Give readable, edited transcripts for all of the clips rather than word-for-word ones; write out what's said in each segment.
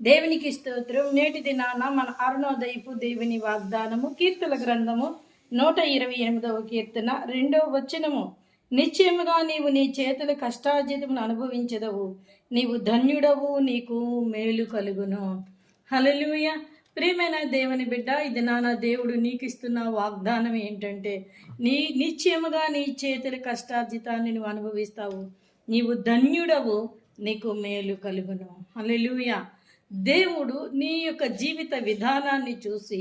దేవునికి స్తోత్రం. నేటి దినాన మన అరుణోదయపు దేవుని వాగ్దానము కీర్తన గ్రంథము 128వ కీర్తన 2వ వచనము. నిశ్చయముగా నీవు నీ చేతుల కష్టార్జితమును అనుభవించదవు, నీవు ధన్యుడవు, నీకు మేలు కలుగును. హల్లెలూయా. ప్రియమైన దేవుని బిడ్డ, ఇది నాన్న దేవుడు నీకు ఇస్తున్న వాగ్దానం ఏంటంటే, నిశ్చయముగా నీ చేతుల కష్టార్జితాన్ని నువ్వు అనుభవిస్తావు, నీవు ధన్యుడవు, నీకు మేలు కలుగును. హల్లెలూయా. దేవుడు నీ యొక్క జీవిత విధానాన్ని చూసి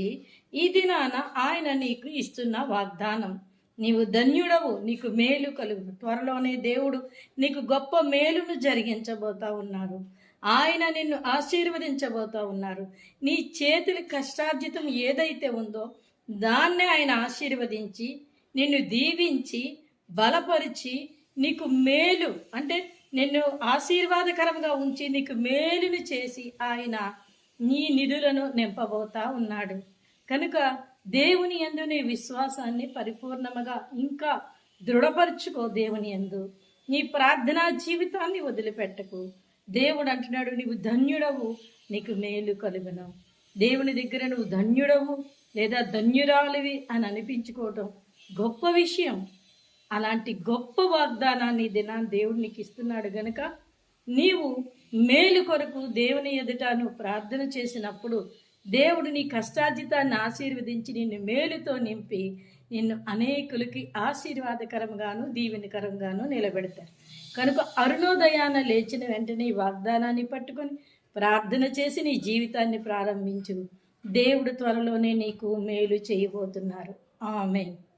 ఈ దినాన ఆయన నీకు ఇస్తున్న వాగ్దానం, నీవు ధన్యుడవు, నీకు మేలు కలుగును. త్వరలోనే దేవుడు నీకు గొప్ప మేలును జరిగించబోతా ఉన్నారు. ఆయన నిన్ను ఆశీర్వదించబోతా ఉన్నారు. నీ చేతుల కష్టార్జితం ఏదైతే ఉందో దాన్నే ఆయన ఆశీర్వదించి నిన్ను దీవించి బలపరిచి నీకు మేలు అంటే నిన్ను ఆశీర్వాదకరంగా ఉంచి నీకు మేలును చేసి ఆయన నీ నిధులను నింపబోతా ఉన్నాడు. కనుక దేవుని యందు నీ విశ్వాసాన్ని పరిపూర్ణముగా ఇంకా దృఢపరుచుకో. దేవుని యందు నీ ప్రార్థనా జీవితాన్ని వదిలిపెట్టకు. దేవుడు అంటున్నాడు, నీవు ధన్యుడవు, నీకు మేలు కలుగును. దేవుని దగ్గర నువ్వు ధన్యుడవు లేదా ధన్యురాలివి అని అనిపించుకోవటం గొప్ప విషయం. అలాంటి గొప్ప వాగ్దానాన్ని దినాన్ని దేవుడు నీకు ఇస్తున్నాడు. గనుక నీవు మేలు కొరకు దేవుని ఎదుట నువ్వు ప్రార్థన చేసినప్పుడు దేవుడు నీ కష్టార్జితాన్ని ఆశీర్వదించి నిన్ను మేలుతో నింపి నిన్ను అనేకులకి ఆశీర్వాదకరంగాను దీవెనకరంగాను నిలబెడతారు. కనుక అరుణోదయాన లేచిన వెంటనే ఈ వాగ్దానాన్ని పట్టుకొని ప్రార్థన చేసి నీ జీవితాన్ని ప్రారంభించు. దేవుడు త్వరలోనే నీకు మేలు చేయబోతున్నారు. ఆమేన్.